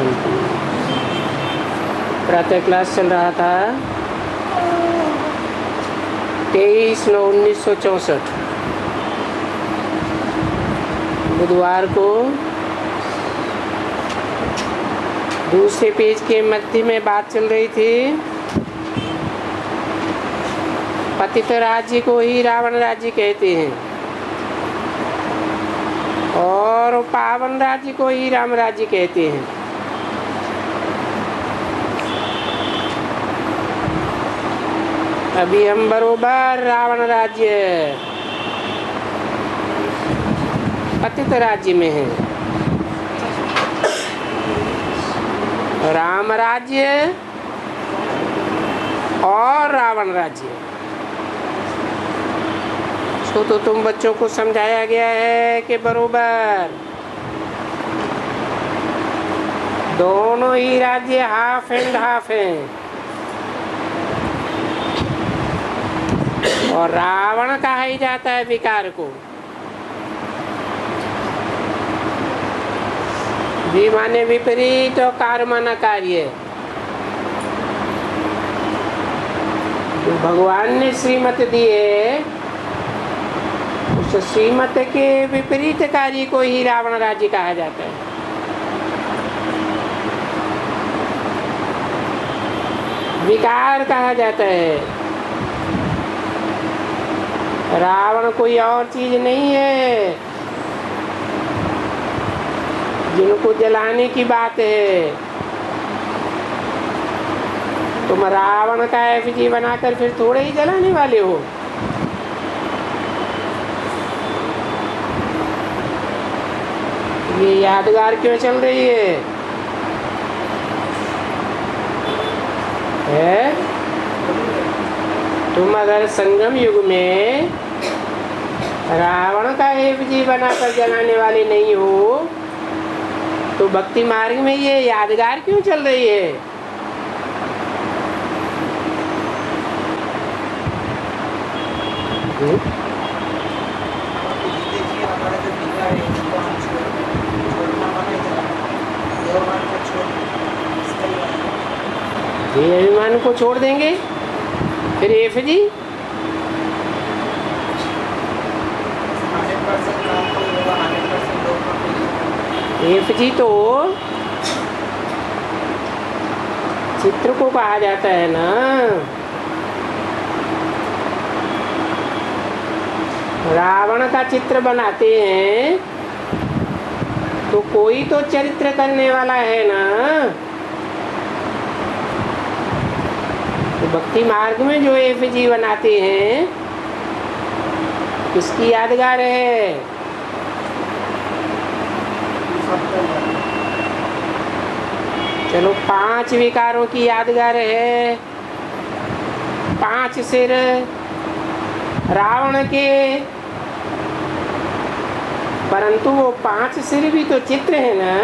शांति। प्रातः क्लास चल रहा था 23/9/1964 बुधवार को। दूसरे पेज के मध्य में बात चल रही थी। पतित राज्य को ही रावण राज्य कहते हैं और पावन राज्य को ही राम राज्य कहते हैं। अभी हम बरोबर रावण राज्य पतित राज्य में हैं। राम राज्य और रावण राज्य तो तुम बच्चों को समझाया गया है कि बरोबर दोनों ही राज्य हाफ एंड हाफ हैं। और रावण कहा ही जाता है विकार को। वि माने विपरीत और कार माना कार्य। जो भगवान ने श्रीमत दी है उस श्रीमत के विपरीत कार्य को ही रावण राज्य कहा जाता है। विकार कहा जाता है। रावण कोई और चीज नहीं है जिनको जलाने की बात है। तुम रावण का एफिजी बनाकर फिर थोड़े ही जलाने वाले हो। ये यादगार क्यों चल रही है? तुम अगर संगम युग में रावण का एफिजी बनाकर जलाने वाले नहीं हो तो भक्ति मार्ग में ये यादगार क्यों चल रही है? ये अभिमान को छोड़ देंगे फिर एफिजी एफिजी तो चित्र को कहा जाता है ना। रावण का चित्र बनाते हैं तो कोई तो चरित्र करने वाला है ना। तो भक्ति मार्ग में जो एफिजी बनाते हैं किसकी यादगार है? चलो 5 विकारों की यादगार है। 5 सिर रावण के, परंतु वो 5 सिर भी तो चित्र है ना।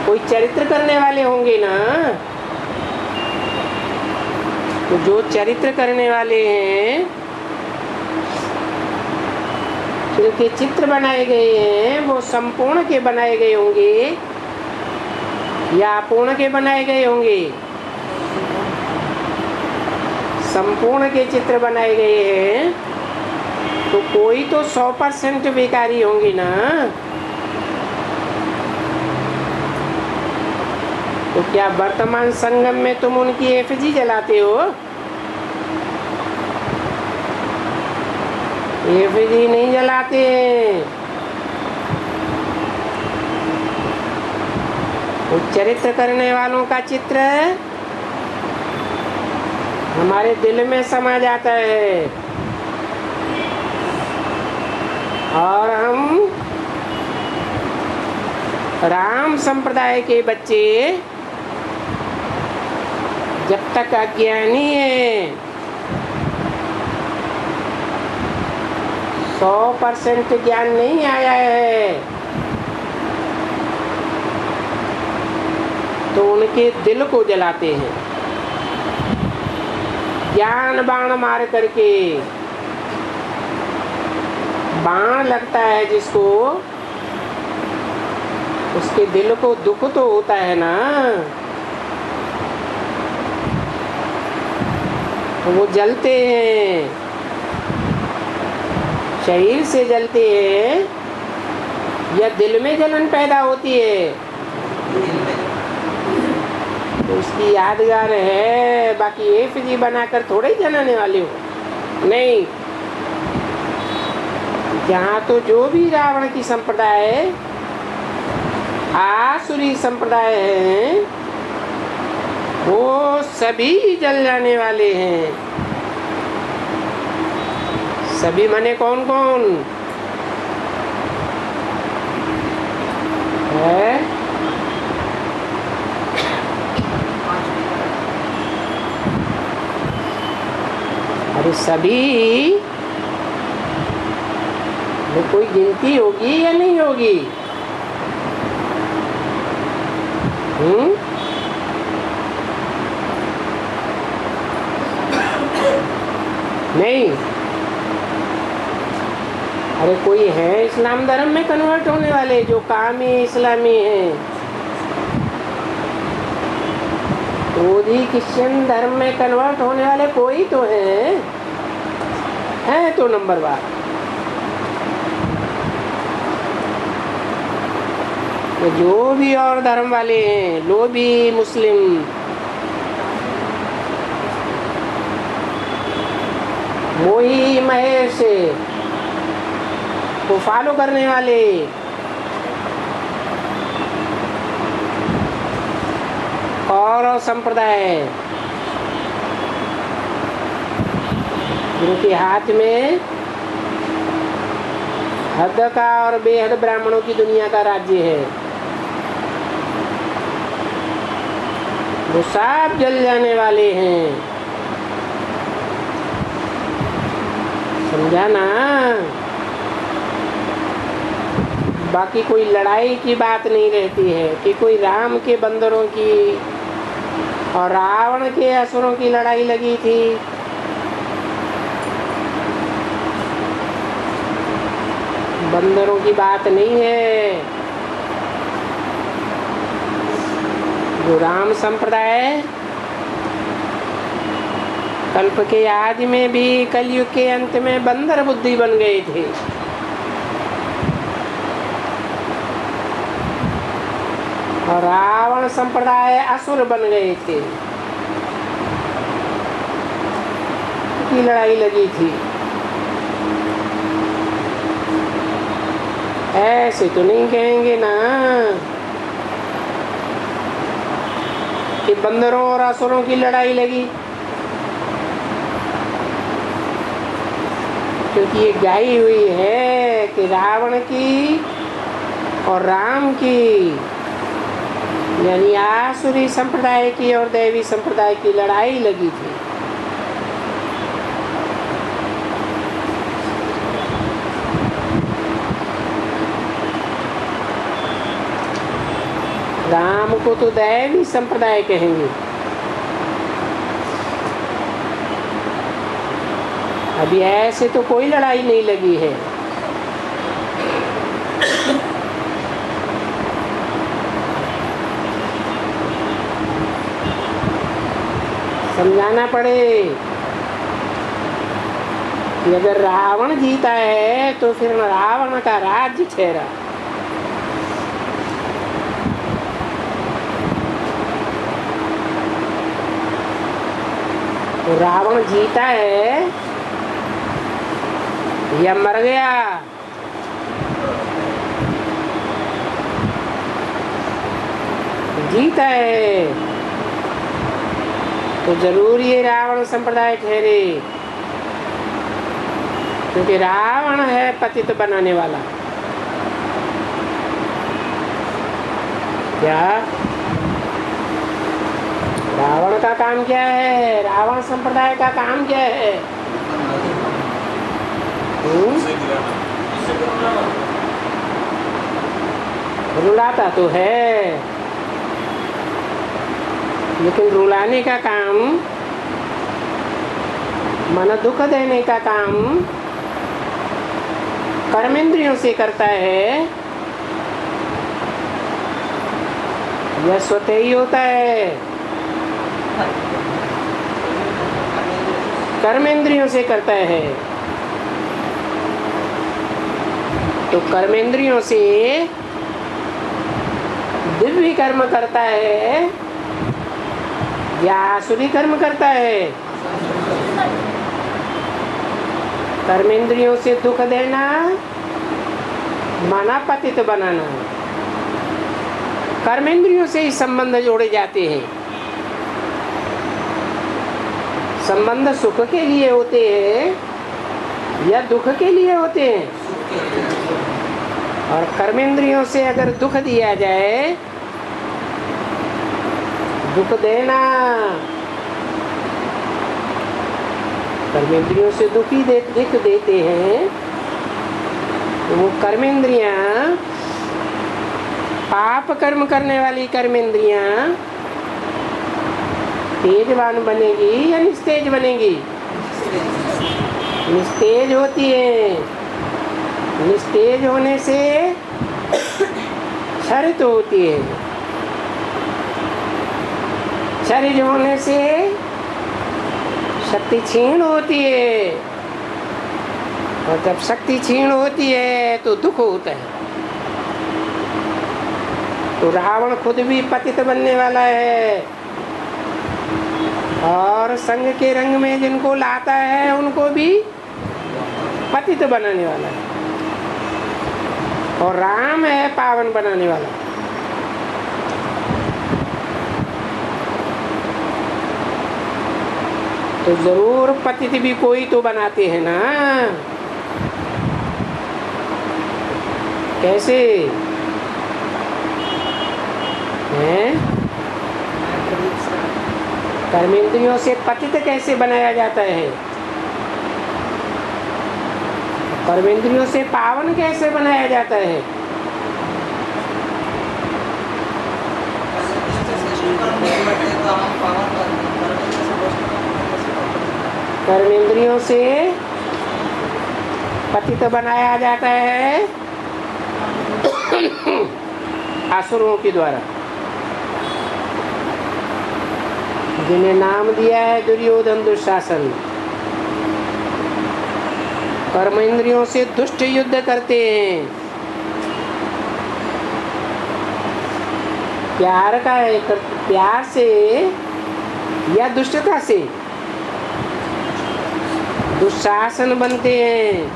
कोई चरित्र करने वाले होंगे ना। तो जो चरित्र करने वाले हैं जिनके चित्र बनाए गए हैं वो संपूर्ण के बनाए गए होंगे या अपूर्ण के बनाए गए होंगे? संपूर्ण के चित्र बनाए गए हैं तो कोई तो 100% विकारी होंगे ना। तो क्या वर्तमान संगम में तुम उनकी एफिजी जलाते हो? एफिजी नहीं जलाते। वो चरित्र करने वालों का चित्र हमारे दिल में समा जाता है और हम राम संप्रदाय के बच्चे जब तक अज्ञानी है 100% ज्ञान नहीं आया है तो उनके दिल को जलाते हैं। ज्ञान बाण मार करके, बाण लगता है जिसको उसके दिल को दुख तो होता है ना, तो वो जलते हैं, शरीर से जलते हैं या दिल में जलन पैदा होती है? तो उसकी यादगार है, बाकी एफजी बनाकर थोड़े ही जलाने वाले हो। नहीं, यहाँ तो जो भी रावण की संप्रदाय है, आसुरी संप्रदाय है, वो सभी जल जाने वाले हैं। सभी माने कौन कौन है? अरे सभी में कोई गिनती होगी या नहीं होगी? नहीं। अरे कोई है इस्लाम धर्म में कन्वर्ट होने वाले जो कामी इस्लामी हैं, तो भी क्रिश्चियन धर्म में कन्वर्ट होने वाले कोई तो हैं तो नंबर बार। तो जो भी और धर्म वाले हैं, लोभी मुस्लिम, मोही महेश को फॉलो करने वाले, और संप्रदाय जिनके हाथ में हद का और बेहद ब्राह्मणों की दुनिया का राज्य है, वो सब जल जाने वाले हैं। समझा ना? बाकी कोई लड़ाई की बात नहीं रहती है कि कोई राम के बंदरों की और रावण के असुरों की लड़ाई लगी थी। बंदरों की बात नहीं है। जो राम संप्रदाय कल्प के आदि में भी कलयुग के अंत में बंदर बुद्धि बन गए थे। और रावण संप्रदाय असुर बन गए थे, की लड़ाई लगी थी। ऐसे तो नहीं कहेंगे ना कि बंदरों और असुरों की लड़ाई लगी, क्योंकि ये गाई हुई है कि रावण की और राम की, यानी आसुरी संप्रदाय की और दैवी संप्रदाय की लड़ाई लगी थी। राम को तो दैवी संप्रदाय कहेंगे। अभी ऐसे तो कोई लड़ाई नहीं लगी है। समझाना पड़े कि अगर रावण जीता है तो फिर रावण का राज्य ठहरा। तो रावण जीता है या मर गया? जीता है तो जरूर ये रावण संप्रदाय ठहरे, क्योंकि रावण है पतित बनाने वाला। क्या रावण का काम क्या है? रावण संप्रदाय का काम क्या है? रुलाता तो है, लेकिन रुलाने का काम, मन दुख देने का काम कर्मेंद्रियों से करता है, यह स्वतः ही होता है, कर्मेंद्रियों से करता है। तो कर्मेंद्रियों से दिव्य कर्म करता है या आसुरी कर्म करता है? कर्मेंद्रियों से दुख देना, माना पतित बनाना। कर्मेंद्रियों से ही संबंध जोड़े जाते हैं। संबंध सुख के लिए होते हैं या दुख के लिए होते हैं? और कर्मेंद्रियों से अगर दुख दिया जाए, दुख देना, कर्मेंद्रियों से दुखी दुख देते हैं, तो वो कर्मेंद्रियां, पाप कर्म करने वाली कर्मेंद्रियां तेजवान बनेगी या निस्तेज बनेगी? निस्तेज होती है। निस्तेज होने से क्षरित होती है, क्षरित होने से शक्ति क्षीण होती है, और जब शक्ति क्षीण होती है तो दुख होता है। तो रावण खुद भी पतित बनने वाला है, और संग के रंग में जिनको लाता है उनको भी पतित बनाने वाला है। और राम है पावन बनाने वाला। तो जरूर पतित भी कोई तो बनाते हैं ना। कैसे हैं? कर्मेंद्रियों से पतित कैसे बनाया जाता है? कर्मेंद्रियों से पावन कैसे बनाया जाता है? कर्मेंद्रियों से पतित बनाया जाता है असुरों के द्वारा, जिन्हें नाम दिया है दुर्योधन दुशासन। कर्मेंद्रियों से दुष्ट युद्ध करते हैं। प्यार का है, प्यार से या दुष्टता से? दुशासन बनते हैं।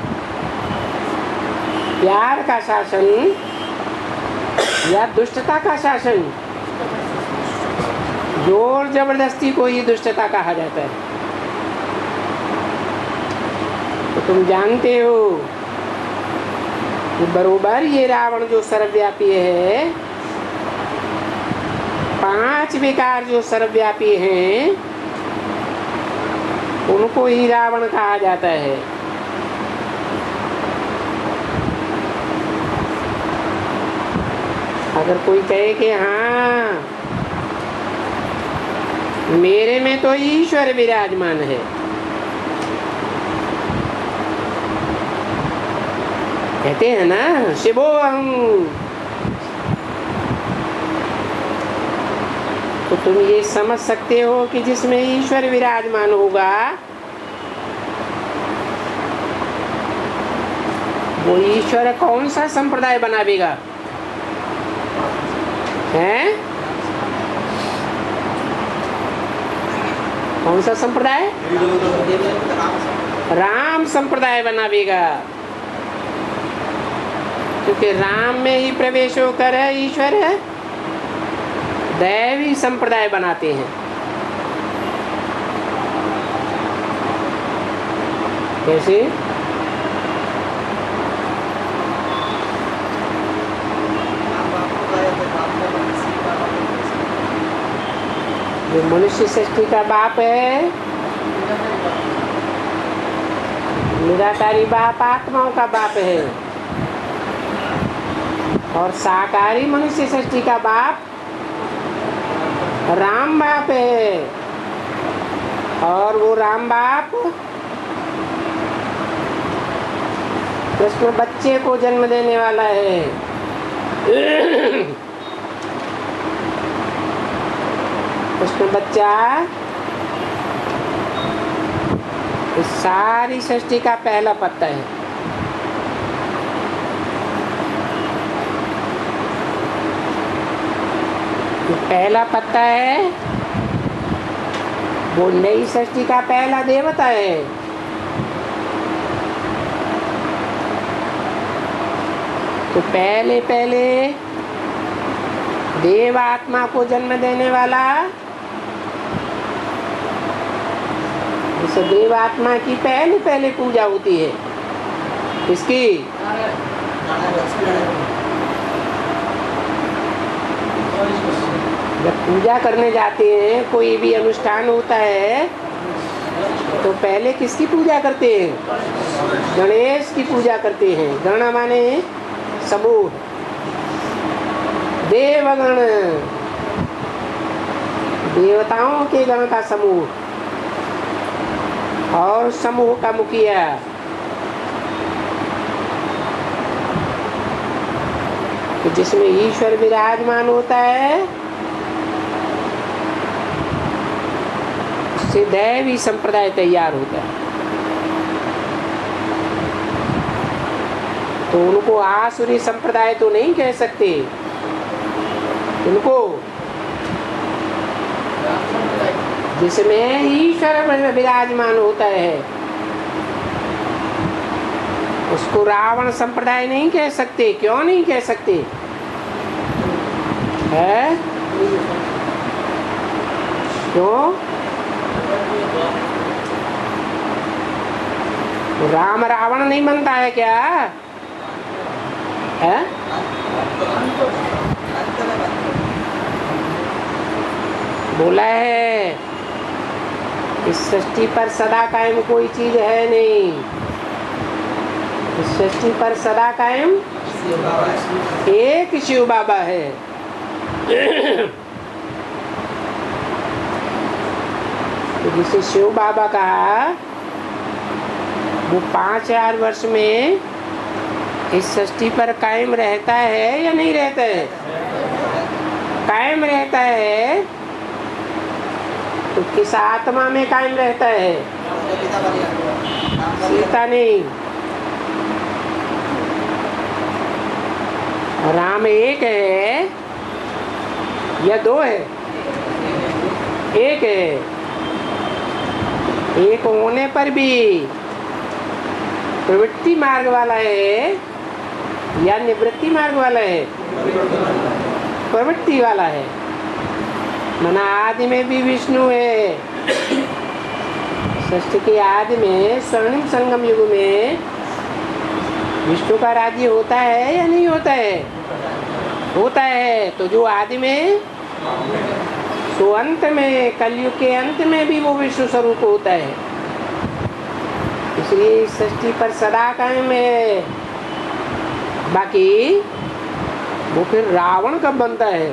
प्यार का शासन या दुष्टता का शासन? जोर जबरदस्ती को ही दुष्टता कहा जाता है। तो तुम जानते हो कि बरोबर ये रावण जो सर्वव्यापी है, 5 विकार जो सर्वव्यापी हैं, उनको ही रावण कहा जाता है। अगर कोई कहे कि हाँ मेरे में तो ईश्वर विराजमान है, कहते हैं ना शिवो अहं, तो तुम ये समझ सकते हो कि जिसमें ईश्वर विराजमान होगा वो ईश्वर कौन सा संप्रदाय बनावेगा? हैं? कौन सा संप्रदाय? राम संप्रदाय बनावेगा, क्योंकि राम में ही प्रवेश होकर ईश्वर दैवी संप्रदाय बनाते हैं। कैसे? जो मनुष्य सृष्टि का बाप है, निराकारी बाप आत्माओं का बाप है, और साकारी मनुष्य सृष्टि का बाप राम बाप है। और वो राम बाप कृष्ण बच्चे को जन्म देने वाला है। उसमें बच्चा इस सारी सृष्टि का पहला पत्ता है। जो पहला पत्ता है वो नई सृष्टि का पहला देवता है। तो पहले पहले देव आत्मा को जन्म देने वाला, उस देव आत्मा की पहले पहले पूजा होती है। किसकी? जब पूजा करने जाते हैं, कोई भी अनुष्ठान होता है, तो पहले किसकी पूजा करते हैं? गणेश की पूजा करते हैं। गण माने समूह, देवगण, देवताओं के गण का समूह, और समूह का मुखिया। तो जिसमें ईश्वर विराजमान होता है, उससे दैवी संप्रदाय तैयार होता है। तो उनको आसुरी संप्रदाय तो नहीं कह सकते, उनको जिसमें ईश्वर विराजमान होता है उसको रावण संप्रदाय नहीं कह सकते। क्यों नहीं कह सकते? है क्यों? राम रावण नहीं बनता है क्या? है? बोला है इस सृष्टि पर सदा कायम कोई चीज है नहीं। इस सृष्टि पर सदा कायम एक शिव बाबा है। तो जिसे शिव बाबा कहा, वो 5000 वर्ष में इस सृष्टि पर कायम रहता है या नहीं रहता है? कायम रहता है। तो किस आत्मा में कायम रहता है? सीता नहीं। राम एक है या दो है? एक है। एक होने पर भी प्रवृत्ति मार्ग वाला है या निवृत्ति मार्ग वाला है? प्रवृत्ति वाला है। मना आदि में भी विष्णु है। सृष्टि के आदि में स्वर्णिम संगम युग में विष्णु का राज्य होता है या नहीं होता है? होता है। तो जो आदि में, तो अंत में, कलयुग के अंत में भी वो विष्णु स्वरूप होता है। इसलिए इस सृष्टि पर सदा कायम है। बाकी वो फिर रावण कब बनता है?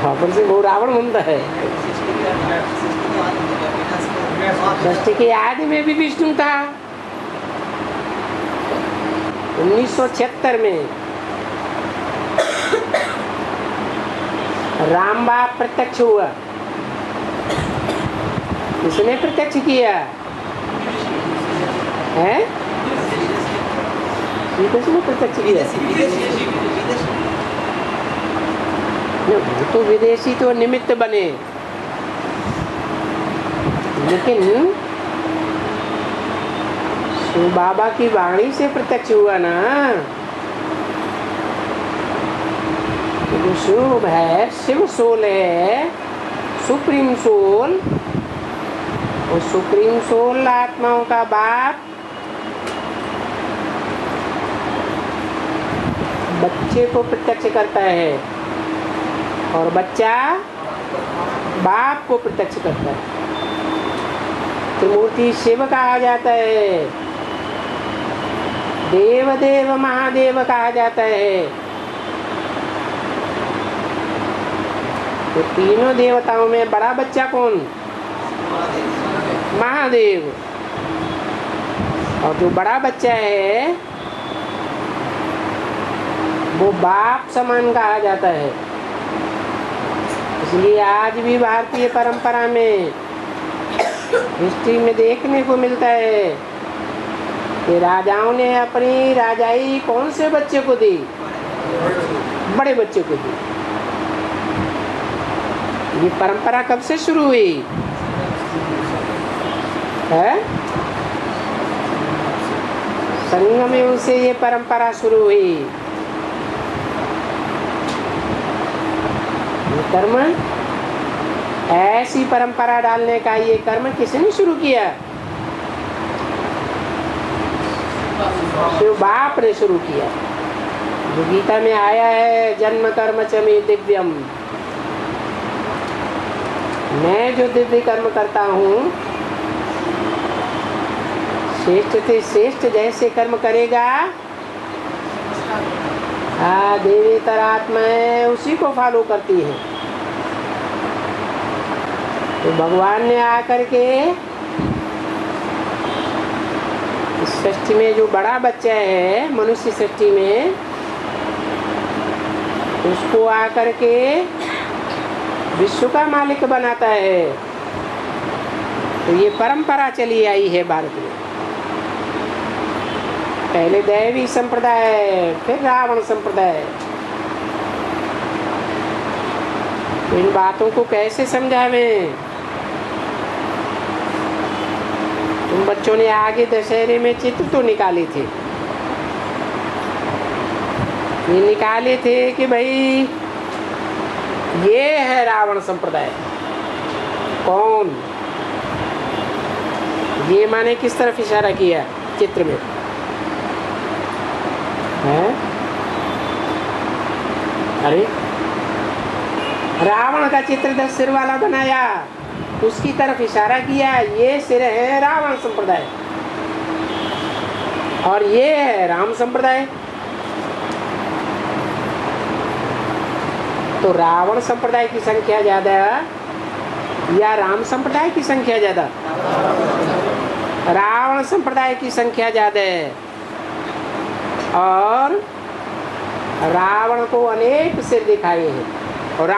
भापर से वो रावण बनता है। सृष्टि के आदि में भी विष्णु था। 1976 में राम बाप प्रत्यक्ष हुआ। किसने प्रत्यक्ष किया है? किसने प्रत्यक्ष किया? वो तो विदेशी तो निमित्त बने, लेकिन शिव बाबा की वाणी से प्रत्यक्ष हुआ ना। जो शिव है, शिव सोल है, सुप्रीम सोल। और सुप्रीम सोल आत्माओं का बाप बच्चे को प्रत्यक्ष करता है और बच्चा बाप को प्रत्यक्ष करता है। त्रिमूर्ति शिव कहा जाता है, देव देव महादेव कहा जाता है। तो तीनों देवताओं में बड़ा बच्चा कौन? महादेव। और जो बड़ा बच्चा है वो बाप समान कहा जाता है। इसलिए आज भी भारतीय परंपरा में हिस्ट्री में देखने को मिलता है कि राजाओं ने अपनी राजाई कौन से बच्चे को दी? बड़े बच्चे को दी। ये परंपरा कब से शुरू हुई है? संगम युग से ये परंपरा शुरू हुई। ये कर्म, ऐसी परंपरा डालने का ये कर्म किसने शुरू किया? शिव बाप ने शुरू किया। जो गीता में आया है, जन्म कर्म च मे दिव्यम, मैं जो दिव्य कर्म करता हूँ, श्रेष्ठ से श्रेष्ठ जैसे कर्म करेगा, देवेतर आत्माएं उसी को फॉलो करती है। तो भगवान ने आकर के इस सृष्टि में जो बड़ा बच्चा है मनुष्य सृष्टि में, उसको आकर के विश्व का मालिक बनाता है। तो ये परंपरा चली आई है भारत में। पहले दैवी संप्रदाय, फिर रावण संप्रदाय। इन बातों को कैसे समझावें? तुम बच्चों ने आगे दशहरे में चित्र तो निकाले थे, ये निकाले थे कि भाई ये है रावण संप्रदाय। कौन? ये माने किस तरफ इशारा किया चित्र में है? अरे रावण का चित्र 10 सिर वाला बनाया, उसकी तरफ इशारा किया, ये सिर है रावण संप्रदाय और ये है राम संप्रदाय। तो रावण संप्रदाय की संख्या ज्यादा या राम संप्रदाय की संख्या ज्यादा? रावण संप्रदाय की संख्या ज्यादा है। और रावण को अनेक सिर दिखाए हैं और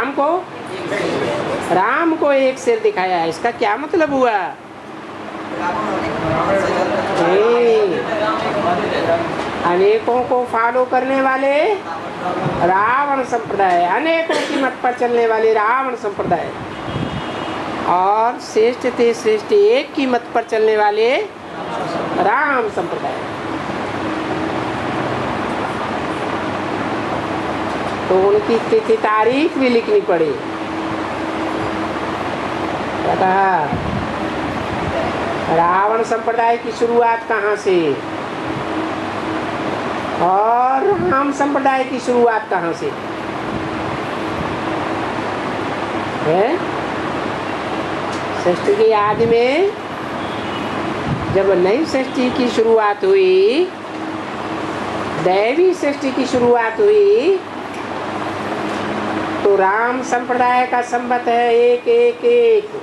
राम को एक सिर दिखाया है। इसका क्या मतलब हुआ? अनेकों को फॉलो करने वाले रावण संप्रदाय, अनेकों की मत पर चलने वाले रावण संप्रदाय, और श्रेष्ठ थे श्रेष्ठ एक की मत पर चलने वाले राम संप्रदाय। तो उनकी तिथि तारीख भी लिखनी पड़ी। क्या कहा? रावण संप्रदाय की शुरुआत कहाँ से और राम संप्रदाय की शुरुआत कहाँ से है? सृष्टि के आदि में जब नई सृष्टि की शुरुआत हुई, दैवी सृष्टि की शुरुआत हुई, तो राम संप्रदाय का संवत है 111।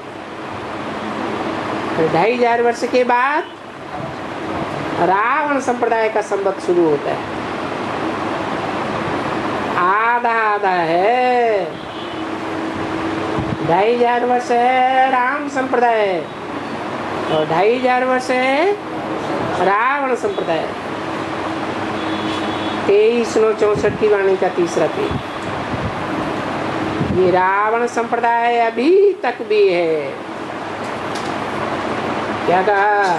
फिर 2500 वर्ष के बाद रावण संप्रदाय का संवत शुरू होता है। आधा आधा है। 2500 वर्ष है राम संप्रदाय और 2500 वर्ष है रावण संप्रदाय। 2364 की वाणी का तीसरा पेज। ये रावण संप्रदाय अभी तक भी है। क्या कहा?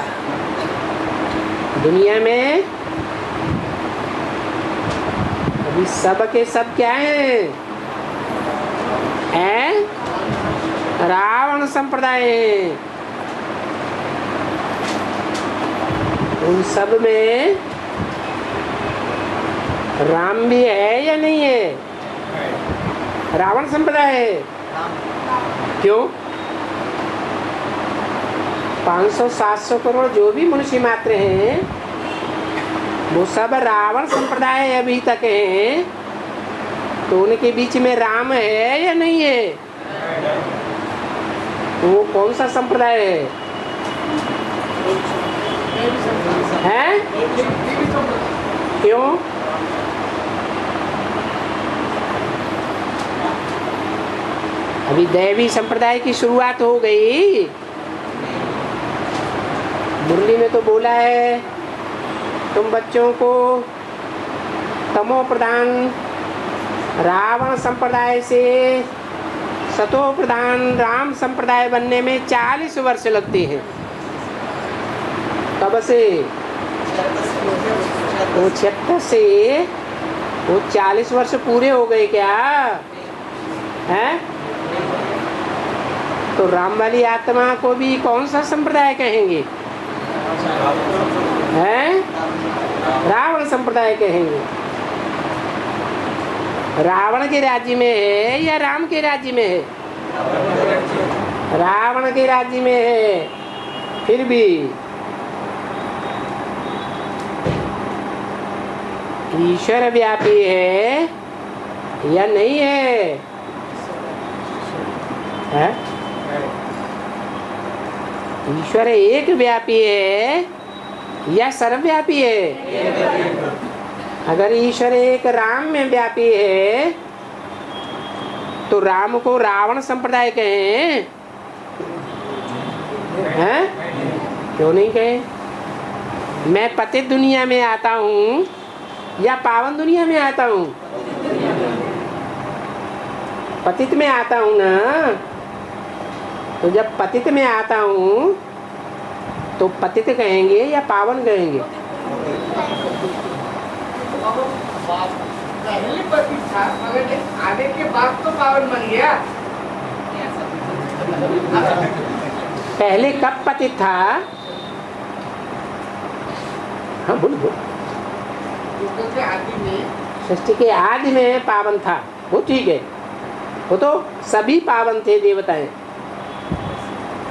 दुनिया में अभी सब के सब क्या हैं? रावण संप्रदाय है। उन सब में राम भी है या नहीं है? रावण संप्रदाय है। क्यों? 500-700 करोड़ जो भी मनुष्य मात्र हैं, वो सब रावण संप्रदाय अभी तक हैं। तो उनके बीच में राम है या नहीं है? तो वो कौन सा संप्रदाय है? क्यों? अभी दैवी संप्रदाय की शुरुआत हो गई। मुरली में तो बोला है तुम बच्चों को तमो प्रधान रावण संप्रदाय से सतो प्रधान राम संप्रदाय बनने में 40 वर्ष लगते हैं। कब से? वो 76 से वो 40 वर्ष पूरे हो गए क्या है? तो राम वाली आत्मा को भी कौन सा संप्रदाय कहेंगे? हैं? रावण संप्रदाय कहेंगे। रावण के राज्य में है या राम के राज्य में है? रावण के राज्य में है। फिर भी ईश्वर व्यापी है या नहीं है? है? ईश्वर एक व्यापी है या सर्वव्यापी है? अगर ईश्वर एक राम में व्यापी है तो राम को रावण संप्रदाय कहें? हैं? क्यों नहीं कहें? मैं पतित दुनिया में आता हूँ या पावन दुनिया में आता हूँ? पतित में आता हूँ ना। तो जब पतित में आता हूँ तो पतित कहेंगे या पावन कहेंगे? पहले पतित था मगर आने के बाद तो पावन बन गया। पहले कब पतित था? हाँ बोल बोल। सृष्टि के आदि में पावन था, वो ठीक है। वो तो सभी पावन थे देवताएं।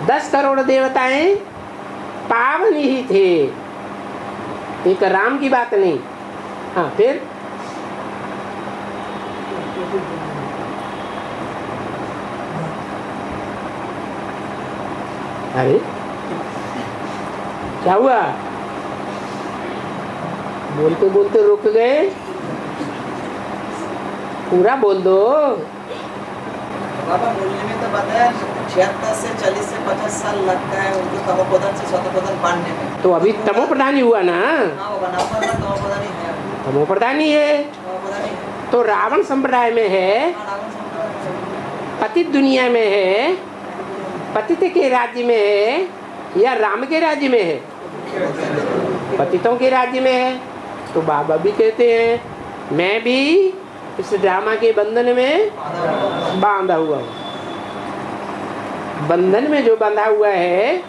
10 करोड़ देवताएं पावन ही थे, एक राम की बात नहीं। हाँ फिर अरे क्या हुआ? बोलते बोलते रुक गए। पूरा बोल दो। बाबा बोलने में तो बताया 76 से 40 से 50 साल लगता है उनको तमोप्रधान से सतोप्रधान बनने में। तो अभी तमोप्रधान ही हुआ ना? हाँ वो बना हुआ तमोप्रधान ही है। तमोप्रधान ही है। तो रावण संप्रदाय में है, पतित दुनिया में है, पतित के राज्य में है या राम के राज्य में है? पतितों के राज्य में है। तो बाबा भी कहते हैं मैं भी इस ड्रामा के बंधन में बांधा हुआ हूँ। बंधन में जो बंधा हुआ है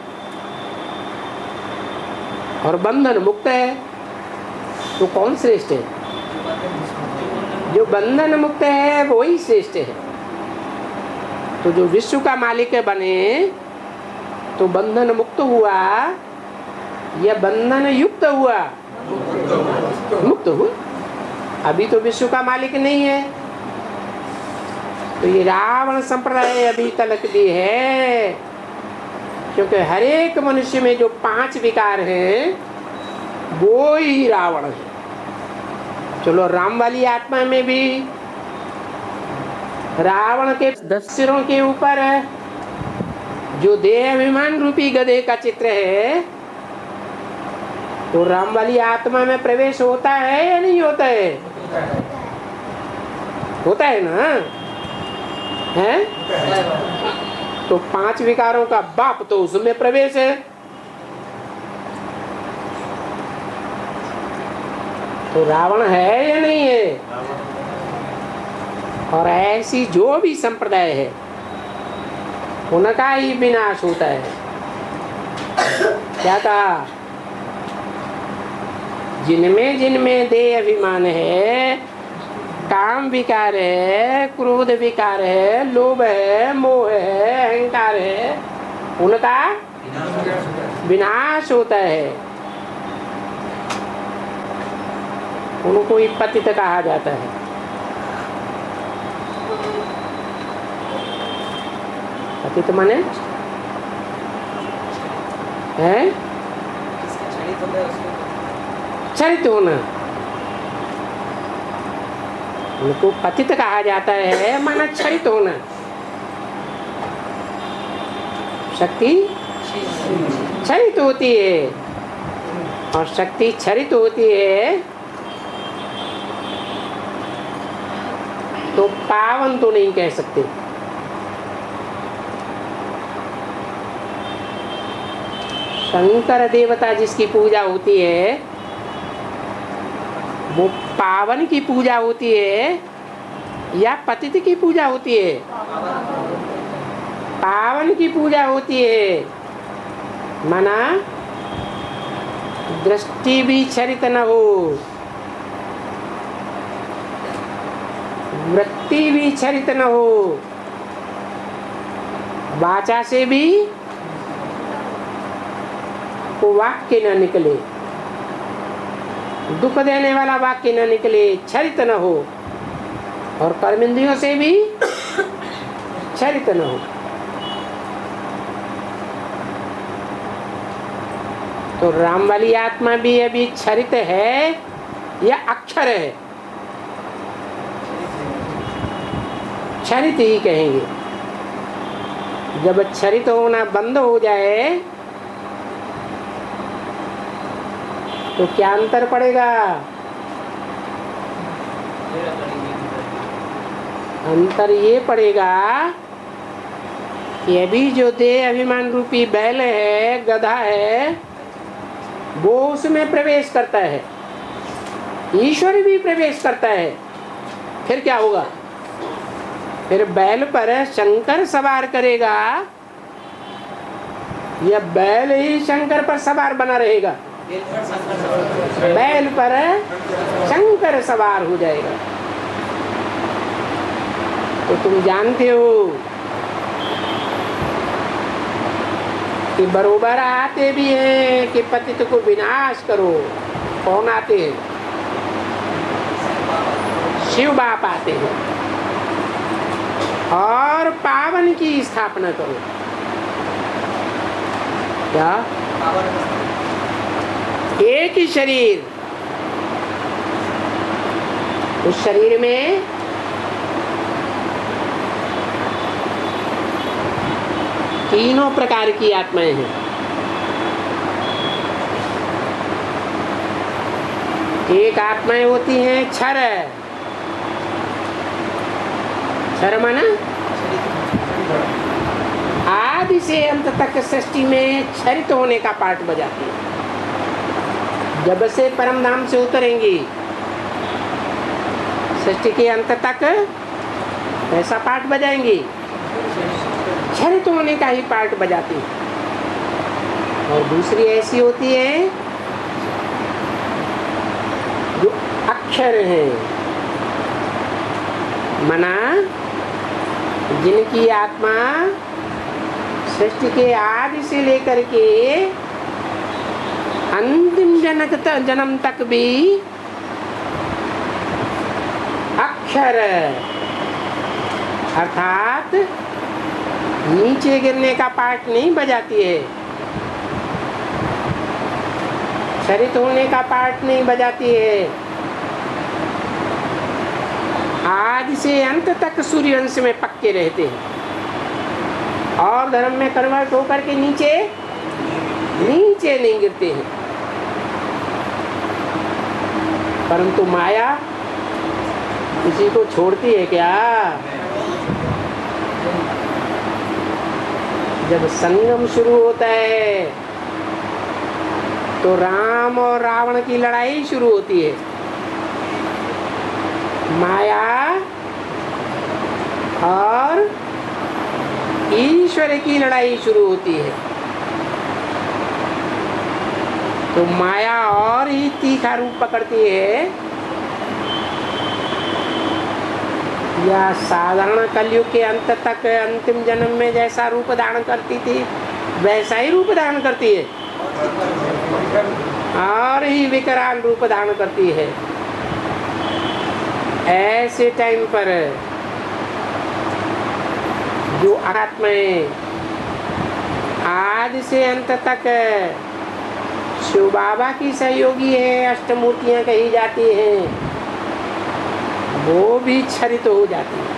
और बंधन मुक्त है तो कौन श्रेष्ठ है? जो बंधन मुक्त है वो ही श्रेष्ठ है। तो जो विश्व का मालिक बने तो बंधन मुक्त हुआ या बंधन युक्त हुआ? मुक्त हुआ। अभी तो विश्व का मालिक नहीं है। तो ये रावण संप्रदाय अभी तक भी है, क्योंकि हर एक मनुष्य में जो 5 विकार हैं वो ही रावण है। चलो राम वाली आत्मा में भी रावण के 10 सिरों के ऊपर जो देह अभिमान रूपी गधे का चित्र है, तो राम वाली आत्मा में प्रवेश होता है या नहीं होता है? होता है ना? है? तो 5 विकारों का बाप तो उसमें प्रवेश है। तो रावण है या नहीं है? और ऐसी जो भी संप्रदाय है उनका ही विनाश होता है। क्या कहा? जिनमें देह अभिमान है, काम विकार है, क्रोध विकार है, लोभ है, मोह है, अहंकार है, उनका विनाश होता है। उनको ही पतित कहा जाता है। पतित माने है चरित होना। उनको पतित कहा जाता है, माना छरित होना। शक्ति क्षरित होती है, और शक्ति क्षरित होती है तो पावन तो नहीं कह सकते। शंकर देवता जिसकी पूजा होती है वो पावन की पूजा होती है या पतित की पूजा होती है? पावन की पूजा होती है। माना दृष्टि भी क्षरित न हो, वृत्ति भी क्षरित न हो, वाचा से भी को वाक्य न निकले, दुख देने वाला वाक्य न निकले, क्षरित न हो, और कर्मेंद्रियों से भी क्षरित न हो। तो राम वाली आत्मा भी अभी क्षरित है या अक्षर है? क्षरित ही कहेंगे। जब क्षरित होना बंद हो जाए तो क्या अंतर पड़ेगा? अंतर ये पड़ेगा कि अभी जो देह अभिमान रूपी बैल है, गधा है, वो उसमें प्रवेश करता है, ईश्वर भी प्रवेश करता है। फिर क्या होगा? फिर बैल पर शंकर सवार करेगा या बैल ही शंकर पर सवार बना रहेगा? बैल पर शंकर सवार हो जाएगा। तो तुम जानते हो कि बरोबर आते भी हैं कि पतित को विनाश करो। कौन आते हैं? शिव बाप आते हैं। और पावन की स्थापना करो। क्या? एक ही शरीर, उस शरीर में तीनों प्रकार की आत्माएं हैं। एक आत्माएं होती हैं क्षर। क्षर माना आदि से अंत तक सृष्टि में क्षरित होने का पाठ बजाती है। जब से परम धाम से उतरेंगी सृष्टि के अंत तक ऐसा पाठ बजाएंगी, क्षरित होने का ही पाठ बजाती है। और दूसरी ऐसी होती है जो अक्षर है, मना जिनकी आत्मा सृष्टि के आदि से लेकर के अंतिम जन्म तक भी अक्षर अर्थात नीचे गिरने का पाठ नहीं बजाती है, क्षरित होने का पाठ नहीं बजाती है। आदि से अंत तक सूर्यवंश में पक्के रहते हैं और धर्म में कन्वर्ट होकर के नीचे नहीं गिरते हैं। परंतु माया किसी को छोड़ती है क्या? जब संगम शुरू होता है तो राम और रावण की लड़ाई शुरू होती है। माया और ईश्वर की लड़ाई शुरू होती है। तो माया और ही तीखा रूप पकड़ती है या साधारण कलयुग के अंत तक अंतिम जन्म में जैसा रूप धारण करती थी वैसा ही रूप धारण करती है और ही विकराल रूप धारण करती है। ऐसे टाइम पर जो आत्माएं आदि से अंत तक शिव बाबा की सहयोगी है, अष्टमूर्तियां कही जाती हैं, वो भी क्षरित हो जाती है।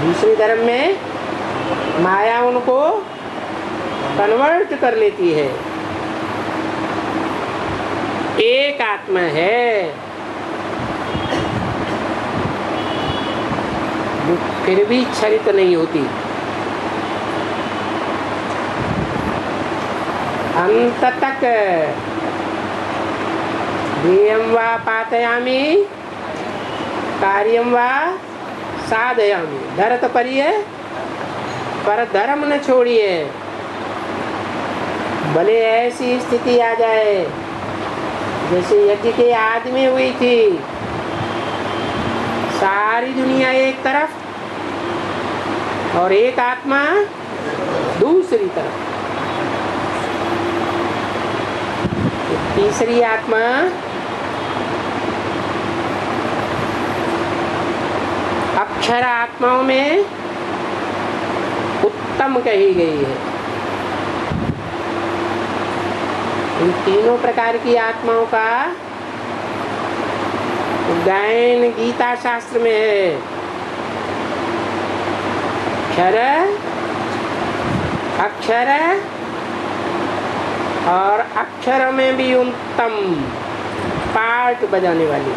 दूसरे धर्म में माया उनको कन्वर्ट कर लेती है। एक आत्मा है, वो फिर भी क्षरित नहीं होती। अंत तक ध्येयं वा पातयामि कार्यं वा साधयामि। धरत परिये पर धर्म न छोड़िए। भले ऐसी स्थिति आ जाए जैसे यज्ञ के आदि में हुई थी, सारी दुनिया एक तरफ और एक आत्मा दूसरी तरफ। तीसरी आत्मा अक्षर आत्माओं में उत्तम कही गई है। इन तीनों प्रकार की आत्माओं का गायन गीता शास्त्र में है। क्षर, अक्षर और अक्षर में भी उत्तम पार्ट बजाने वाली।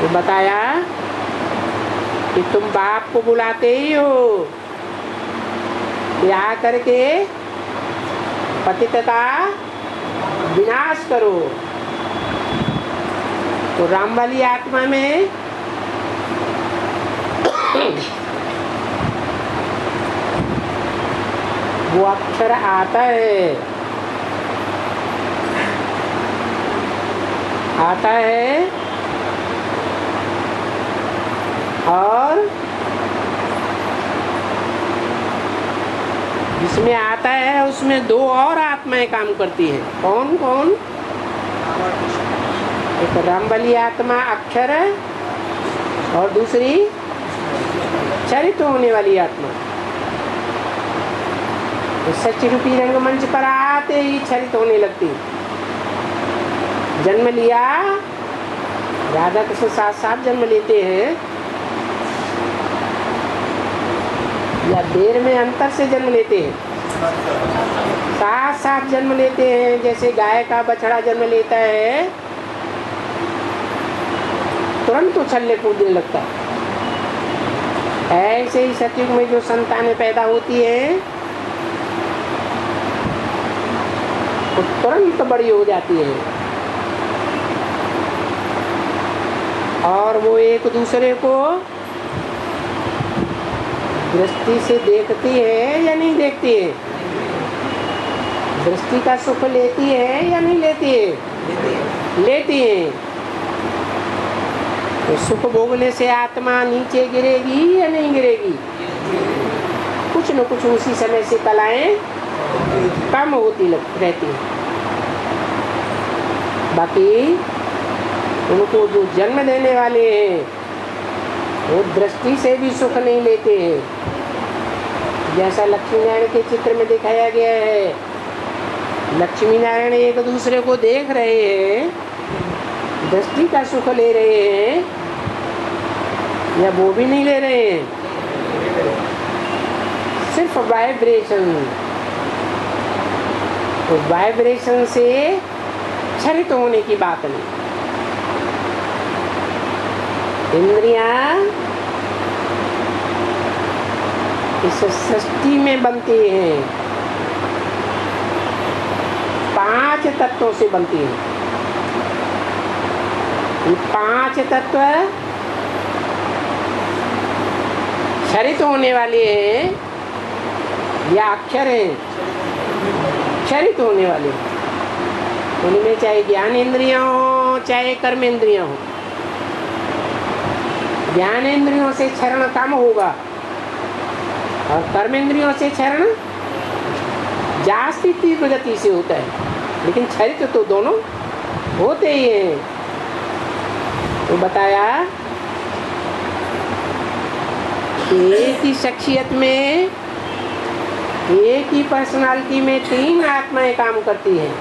वो बताया कि तुम बाप को बुलाते ही हो कि आ करके पतित का विनाश करो। तो राम वाली आत्मा में वो अक्षर आता है, और जिसमें आता है उसमें दो और आत्माएं काम करती हैं। कौन कौन? एक रामबली आत्मा अक्षर और दूसरी चरित होने वाली आत्मा। तो सच्चिरूपी रंगमंच पर आते ही चरित होने लगती। जन्म लिया, राधा कृष्ण साथ साथ जन्म लेते हैं या देर में अंतर से जन्म लेते हैं? साथ साथ जन्म लेते हैं। जैसे गाय का बछड़ा जन्म लेता है तुरंत उछलने कूदने लगता है, ऐसे ही सतयुग में जो संतानें पैदा होती हैं वो तुरंत बड़ी हो जाती है और वो एक दूसरे को दृष्टि से देखती है या नहीं देखती है? दृष्टि का सुख लेती है या नहीं लेती है? लेती है। तो सुख भोगने से आत्मा नीचे गिरेगी या नहीं गिरेगी? कुछ न कुछ उसी समय से कलाएं कम होती रहती है। बाकी उनको जो जन्म देने वाले हैं वो दृष्टि से भी सुख नहीं लेते हैं। जैसा लक्ष्मी नारायण के चित्र में दिखाया गया है, लक्ष्मी नारायण एक दूसरे को देख रहे हैं, दृष्टि का सुख ले रहे हैं या वो भी नहीं ले रहे हैं? सिर्फ वाइब्रेशन। तो वाइब्रेशन से क्षरित होने की बात नहीं। इंद्रियां इस सृष्टि में बनती हैं, 5 तत्वों से बनती हैं। ये 5 तत्व क्षरित होने वाले हैं या अक्षर हैं? क्षरित होने वाले हैं। उनमें चाहे ज्ञान इंद्रियां हो चाहे कर्म इंद्रियां हो। ज्ञान इंद्रियों से क्षरण कम होगा और कर्म इंद्रियों से क्षरण जास्ती तीव्र गति से होता है, लेकिन क्षरित तो दोनों होते ही हैं। तो बताया एक ही शख्सियत में, एक ही पर्सनालिटी में 3 आत्माएं काम करती हैं।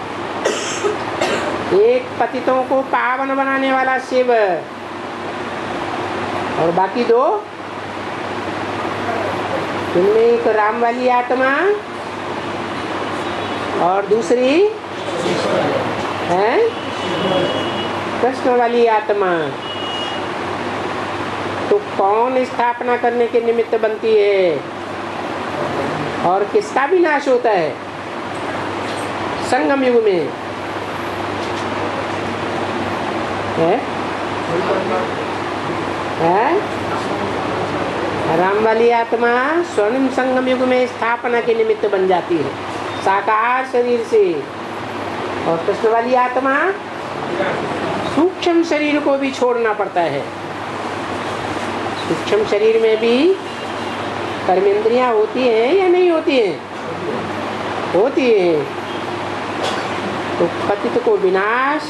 एक पतितों को पावन बनाने वाला शिव और बाकी 2 जिनमें एक राम वाली आत्मा और दूसरी है कृष्ण वाली आत्मा। तो कौन स्थापना करने के निमित्त बनती है और किसका विनाश होता है संगम युग में? है राम वाली आत्मा स्वर्णिम संगम युग में स्थापना के निमित्त बन जाती है साकार शरीर से, और कृष्ण वाली आत्मा सूक्ष्म शरीर को भी छोड़ना पड़ता है। सूक्ष्म शरीर में भी कर्मेंद्रियां होती हैं या नहीं होती हैं? होती हैं। तो पतित को विनाश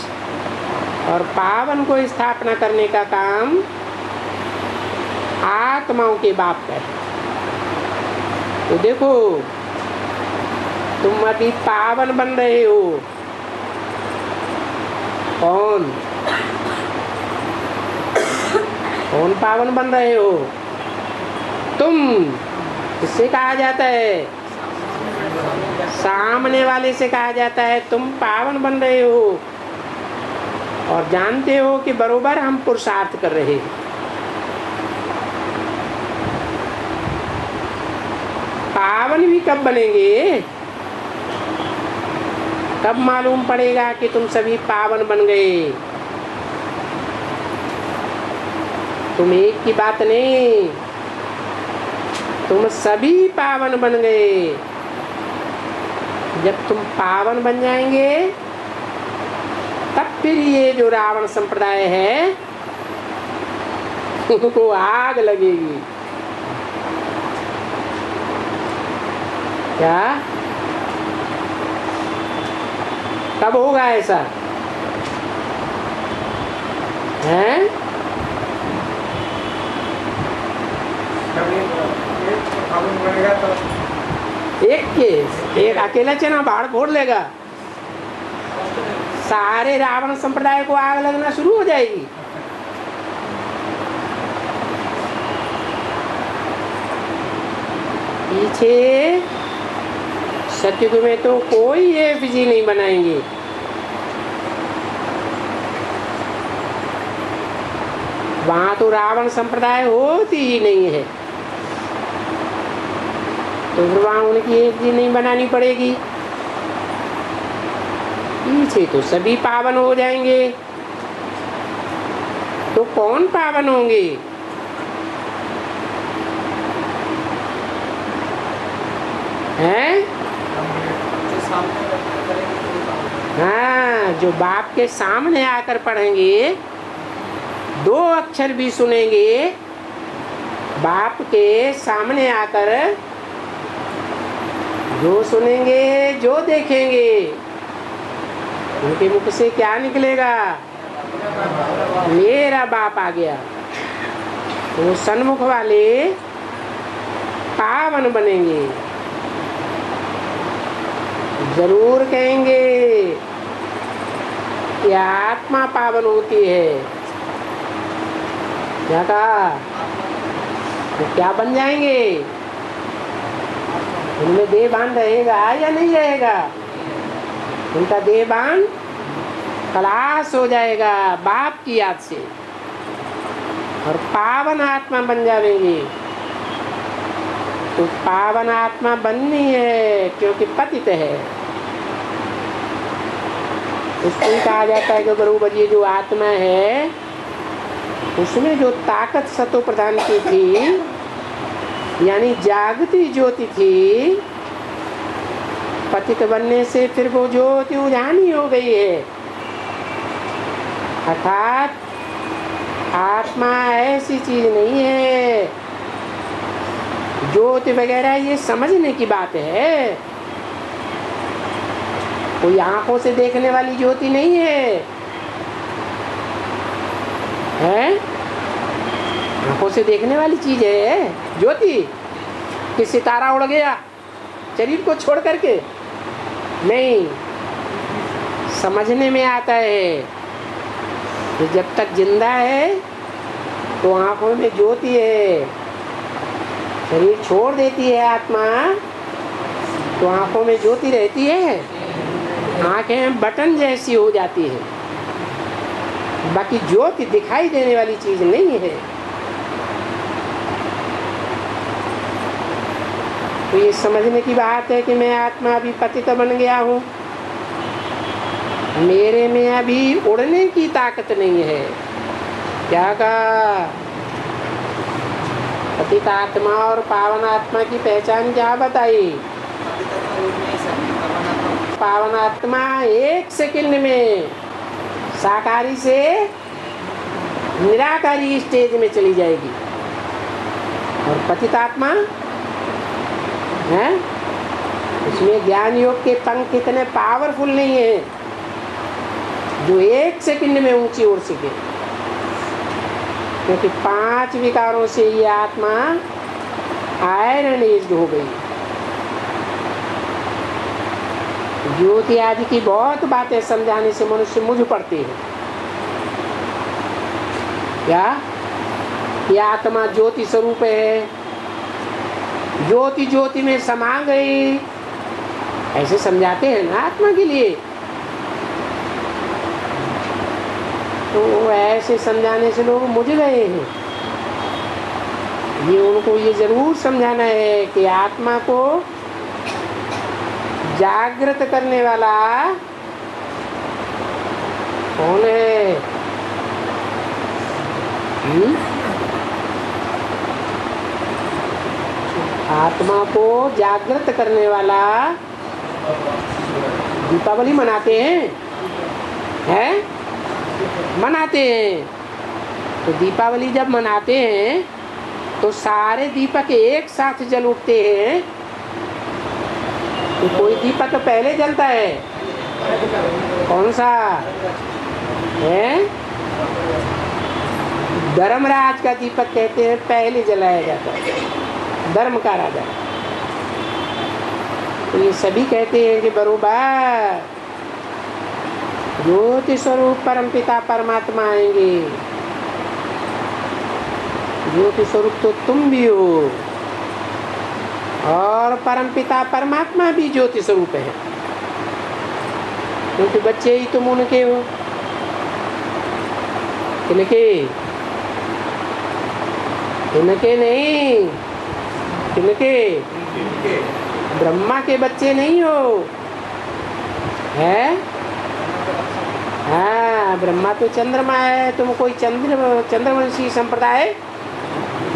और पावन को स्थापना करने का काम आत्माओं के बाप का है। तो देखो, तुम अभी पावन बन रहे हो। कौन कौन पावन बन रहे हो? तुम। इससे कहा जाता है, सामने वाले से कहा जाता है तुम पावन बन रहे हो, और जानते हो कि बरोबर हम पुरुषार्थ कर रहे हैं। पावन भी कब बनेंगे? कब मालूम पड़ेगा कि तुम सभी पावन बन गए? तुम एक की बात नहीं, तुम सभी पावन बन गए। जब तुम पावन बन जाएंगे तब फिर ये जो रावण संप्रदाय है उनको आग लगेगी। क्या? कब होगा ऐसा? हैं? एक अकेला चना बाढ़ फोड़ लेगा, सारे रावण संप्रदाय को आग लगना शुरू हो जाएगी। पीछे सतयुग में तो कोई ये विधि नहीं बनाएंगे। वहां तो रावण संप्रदाय होती ही नहीं है, तो फिर वहां उनकी एक विधि नहीं बनानी पड़ेगी। पीछे तो सभी पावन हो जाएंगे। तो कौन पावन होंगे? हैं? हाँ, जो बाप के सामने आकर पढ़ेंगे, दो अक्षर भी सुनेंगे, बाप के सामने आकर जो सुनेंगे, जो देखेंगे, उनके मुख से क्या निकलेगा? मेरा बाप आ गया। तो सन्मुख वाले पावन बनेंगे, जरूर कहेंगे कि आत्मा पावन होती है। क्या कहा? तो क्या बन जाएंगे? उनमें देहभान रहेगा या नहीं रहेगा? उनका देहभान खलास हो जाएगा बाप की याद से, और पावन आत्मा बन जाएंगे। तो पावन आत्मा बननी है क्योंकि पतित है। इसलिए कहा जाता है कि बरोबर ये जो आत्मा है उसमें जो ताकत सतो प्रधान की थी, यानी जागती ज्योति थी, पतित बनने से फिर वो ज्योति उजानी हो गई है। अर्थात आत्मा ऐसी चीज नहीं है, ज्योति वगैरह ये समझने की बात है। कोई आंखों से देखने वाली ज्योति नहीं है, हैं? आंखों से देखने वाली चीज है ज्योति कि सितारा उड़ गया शरीर को छोड़ करके? नहीं, समझने में आता है कि जब तक जिंदा है तो आंखों में ज्योति है, शरीर छोड़ देती है आत्मा तो आंखों में ज्योति रहती है, आंखें बटन जैसी हो जाती है, बाकी ज्योति दिखाई देने वाली चीज नहीं है। तो ये समझने की बात है कि मैं आत्मा अभी पतित बन गया हूँ, मेरे में अभी उड़ने की ताकत नहीं है। क्या कहा? पतित आत्मा और पावन आत्मा की पहचान क्या बताई? पावन आत्मा 1 सेकंड में साकारी से निराकारी स्टेज में चली जाएगी, और पतित आत्मा है उसमें ज्ञान योग के पंख इतने पावरफुल नहीं है जो 1 सेकंड में ऊंची उड़ सके, क्योंकि 5 विकारों से ये आत्मा आयरन एज्ड हो गई। ज्योति आदि की बहुत बातें समझाने से मनुष्य मुझ पड़ते हैं। क्या ये आत्मा ज्योति स्वरूप है, ज्योति ज्योति में समा गई, ऐसे समझाते हैं ना आत्मा के लिए। तो ऐसे समझाने से लोग मुझ गए हैं। ये उनको ये जरूर समझाना है कि आत्मा को जागृत करने वाला कौन है? आत्मा को जागृत करने वाला दीपावली मनाते हैं, मनाते हैं। तो दीपावली जब मनाते हैं तो सारे दीपक एक साथ जल उठते हैं। तो कोई दीपक पहले जलता है, कौन सा है? धर्मराज का दीपक कहते हैं पहले जलाया जाता है, धर्म का राजा। तो ये सभी कहते हैं कि बरोबर ज्योति स्वरूप परमपिता परमात्मा आएंगे। ज्योति स्वरूप तो तुम भी हो, और परमपिता परमात्मा भी ज्योति स्वरूप है, क्योंकि बच्चे ही तुम उनके हो। किनके? किनके नहीं, किनके? ब्रह्मा के बच्चे नहीं हो, है? हाँ, ब्रह्मा तो चंद्रमा है, तुम कोई चंद्रवंशी संप्रदाय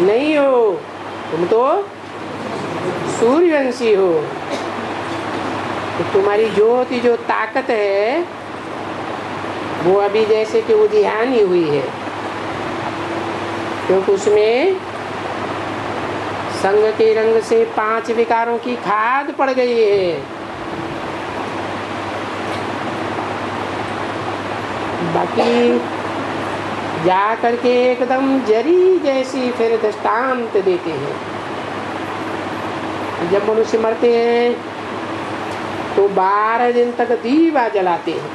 नहीं हो, तुम तो सूर्यवंशी हो। तो तुम्हारी ज्योति जो ताकत है वो अभी जैसे कि उद्यानी हुई है, क्योंकि उसमें संग के रंग से 5 विकारों की खाद पड़ गई है। बाकी जा करके एकदम जरी जैसी फिर दृष्टांत देते हैं। जब मनुष्य मरते हैं तो 12 दिन तक दीवा जलाते हैं।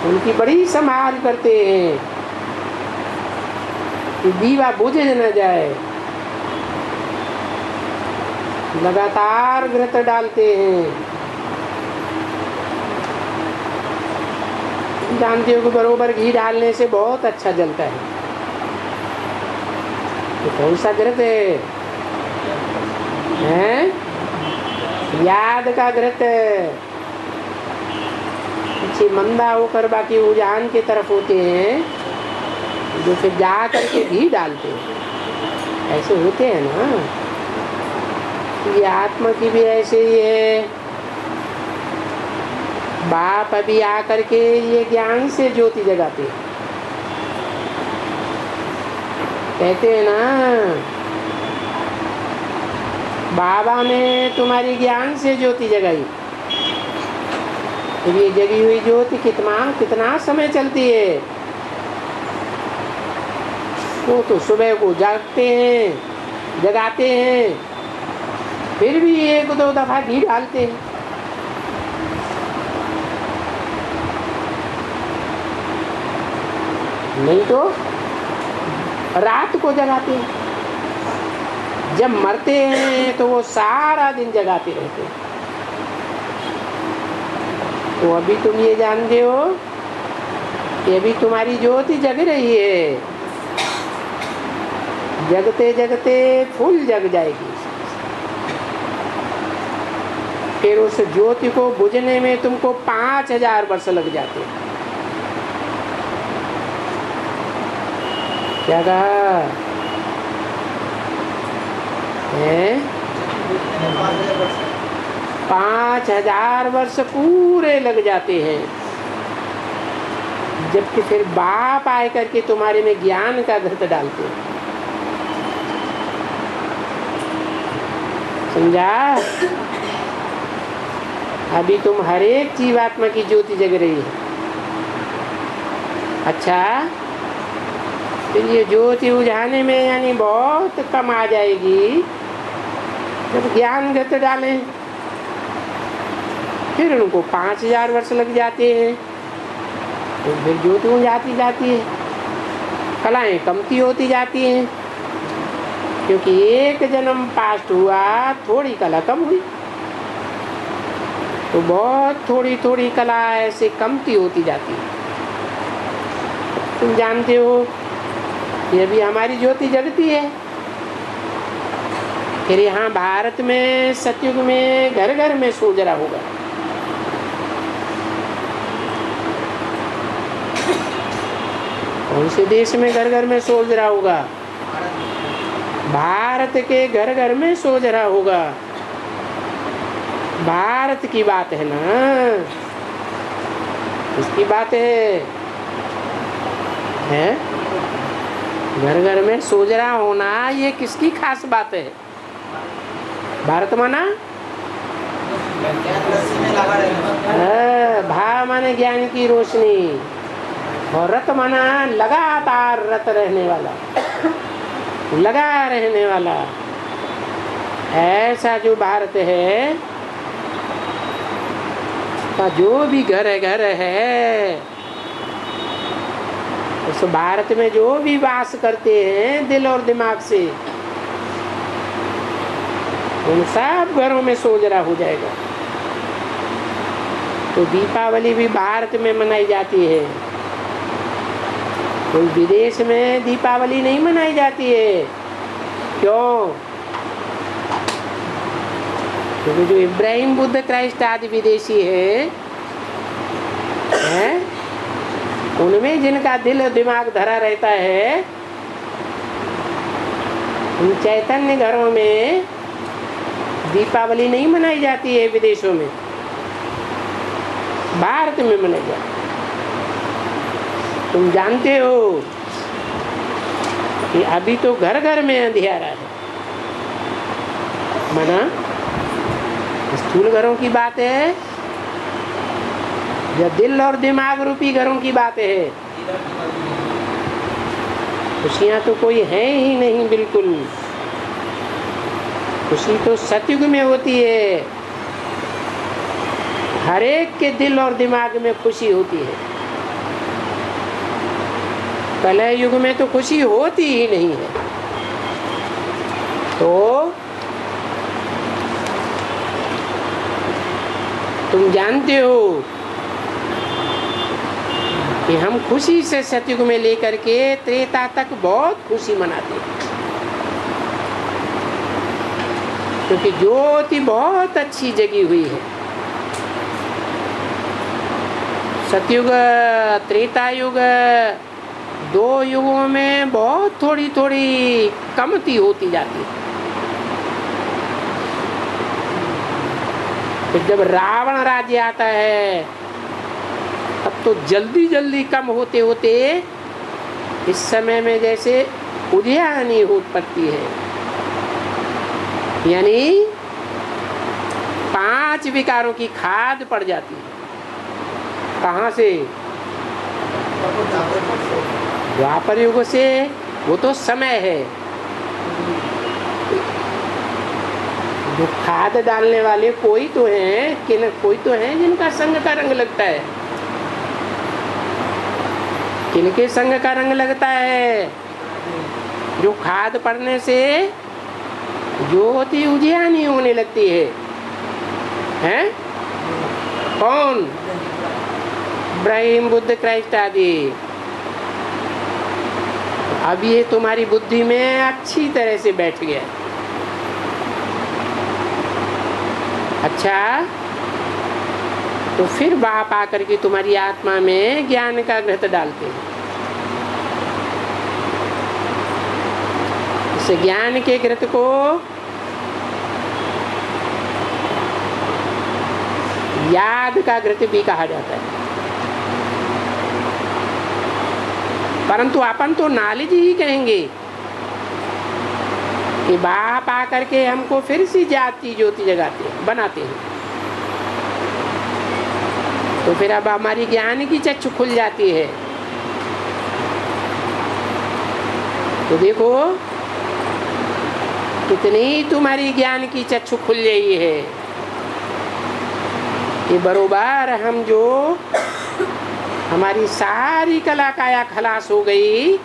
उनकी बड़ी संभाल करते हैं कि दीवा बुझ न जाए, लगातार घृत डालते हैं। जानते हो कि बरोबर घी डालने से बहुत अच्छा जलता है। तो कौन सा घृत है? याद का घृत है। पीछे मंदा होकर बाकी उजान की तरफ होते हैं, जो फिर जा करके घी डालते हैं। ऐसे होते हैं ना। ये आत्मा की भी ऐसे ही है। बाप अभी आकर के ये ज्ञान से ज्योति जगाते हैं। कहते हैं ना, बाबा ने तुम्हारी ज्ञान से ज्योति जगाई। तो ये जगी हुई ज्योति कितना समय चलती है? वो तो सुबह को जागते हैं, जगाते हैं, फिर भी 1-2 दफा घी डालते हैं। नहीं तो रात को जगाते हैं, जब मरते हैं तो वो सारा दिन जगाते रहते हैं। तो अभी तुम ये जानते हो कि अभी तुम्हारी ज्योति जग रही है, जगते जगते फुल जग जाएगी। फिर उस ज्योति को बुझने में तुमको 5000 वर्ष लग जाते हैं। क्या कहा है? 5000 वर्ष पूरे लग जाते हैं। जबकि फिर बाप आए करके तुम्हारे में ज्ञान का घृत डालते हैं। समझा? अभी तुम हर एक जीवात्मा की ज्योति जग रही है। अच्छा, फिर ये ज्योति बुझाने में यानी बहुत कम आ जाएगी जब ज्ञान घृत डालें। फिर उनको 5000 वर्ष लग जाते हैं। तो फिर ज्योति बुझाती जाती है, कलाएं कमती होती जाती हैं, क्योंकि एक जन्म पास्ट हुआ, थोड़ी कला कम हुई, तो बहुत थोड़ी थोड़ी कला ऐसे कमती होती जाती है। तुम जानते हो ये भी हमारी ज्योति जगती है। फिर यहाँ भारत में सतयुग में घर घर में सोजरा होगा। कौन से देश में घर घर में सोजरा होगा? भारत के घर घर में सोजरा होगा। भारत की बात है ना, इसकी बात है? घर घर में सोजरा होना ये किसकी खास बात है? भारत माना भा माने ज्ञान की रोशनी, और रत माना लगातार रत रहने वाला, लगा रहने वाला। ऐसा जो भारत है का जो भी घर है, उस भारत में जो भी वास करते हैं दिल और दिमाग से, उन सब घरों में सोजरा हो जाएगा। तो दीपावली भी भारत में मनाई जाती है, कोई विदेश में दीपावली नहीं मनाई जाती है। क्यों? क्योंकि जो इब्राहिम, बुद्ध, क्राइस्ट आदि विदेशी हैं, उनमें जिनका दिल और दिमाग धरा रहता है, उन चैतन्य घरों में दीपावली नहीं मनाई जाती है। विदेशों में, भारत में मनाई जाती है। तुम जानते हो कि अभी तो घर घर में अंधियारा है। माना स्थूल घरों की बात है या दिल और दिमाग रूपी घरों की बात है? खुशियाँ तो कोई है ही नहीं, बिल्कुल। खुशी तो सतयुग में होती है, हर एक के दिल और दिमाग में खुशी होती है। कलह युग में तो खुशी होती ही नहीं है। तो तुम जानते हो कि हम खुशी से सतयुग में लेकर के त्रेता तक बहुत खुशी मनाते हैं, क्योंकि ज्योति बहुत अच्छी जगी हुई है। सतयुग, त्रेता युग, दो युगों में बहुत थोड़ी थोड़ी कमती होती जाती है। फिर जब रावण राज्य आता है तब तो जल्दी जल्दी कम होते होते इस समय में जैसे उद्यानी हो पड़ती है, यानी 5 विकारों की खाद पड़ जाती है। कहाँ से? द्वापर युग से। वो तो समय है। जो खाद डालने वाले कोई तो हैं, कि कोई तो हैं जिनका संग का रंग लगता है। किनके संग का रंग लगता है? जो खाद पड़ने से ज्योति उजियानी होने लगती है, हैं? कौन? इब्राहिम, बुद्ध, क्राइस्ट आदि। अब ये तुम्हारी बुद्धि में अच्छी तरह से बैठ गया। अच्छा, तो फिर बाप आकर के तुम्हारी आत्मा में ज्ञान का घृत डालते हैं। इस ज्ञान के घृत को याद का घृत भी कहा जाता है। परंतु अपन तो नॉलेज ही कहेंगे कि बाप आकर के हमको फिर से जाति ज्योति जगाते हैं, बनाते हैं। तो फिर अब हमारी ज्ञान की चक्षु खुल जाती है। तो देखो कितनी तुम्हारी ज्ञान की चक्षु खुल गई है कि बरोबर हम जो हमारी सारी कला काया खलास हो गई,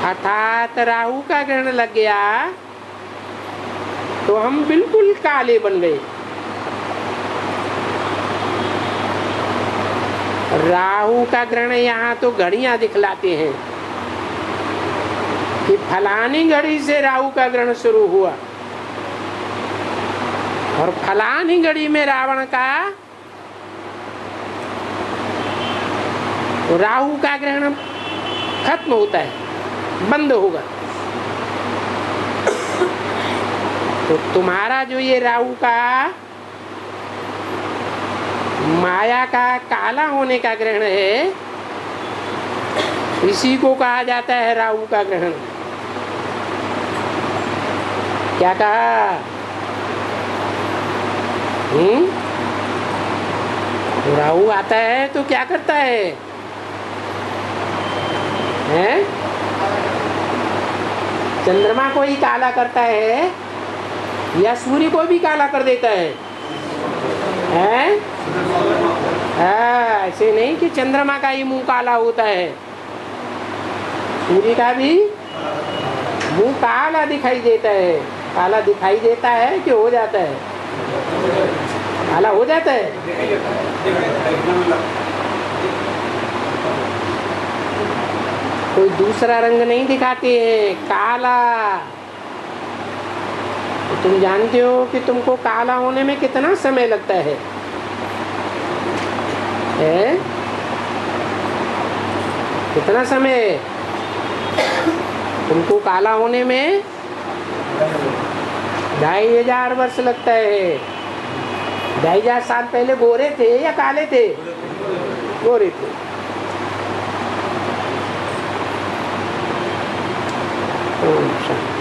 अर्थात राहु का ग्रहण लग गया तो हम बिल्कुल काले बन गए। राहु का ग्रहण यहाँ तो घड़ियां दिखलाते हैं कि फलानी घड़ी से राहु का ग्रहण शुरू हुआ और फलानी घड़ी में रावण का राहु का ग्रहण खत्म होता है, बंद होगा। तो तुम्हारा जो ये राहु का माया का काला होने का ग्रहण है, इसी को कहा जाता है राहु का ग्रहण। क्या कहा? राहु आता है तो क्या करता है? हैं? चंद्रमा को ही काला करता है या सूर्य को भी काला कर देता है? हैं? ऐसे नहीं कि चंद्रमा का ही मुंह काला होता है, सूर्य का भी मुंह काला दिखाई देता है। काला दिखाई देता है कि हो जाता है? काला हो जाता है। कोई दूसरा रंग नहीं दिखाते हैं, काला। तो तुम जानते हो कि तुमको काला होने में कितना समय लगता है? कितना समय? तुमको काला होने में 2500 वर्ष लगता है। 2500 साल पहले गोरे थे या काले थे? गोरे थे। ओम शांति।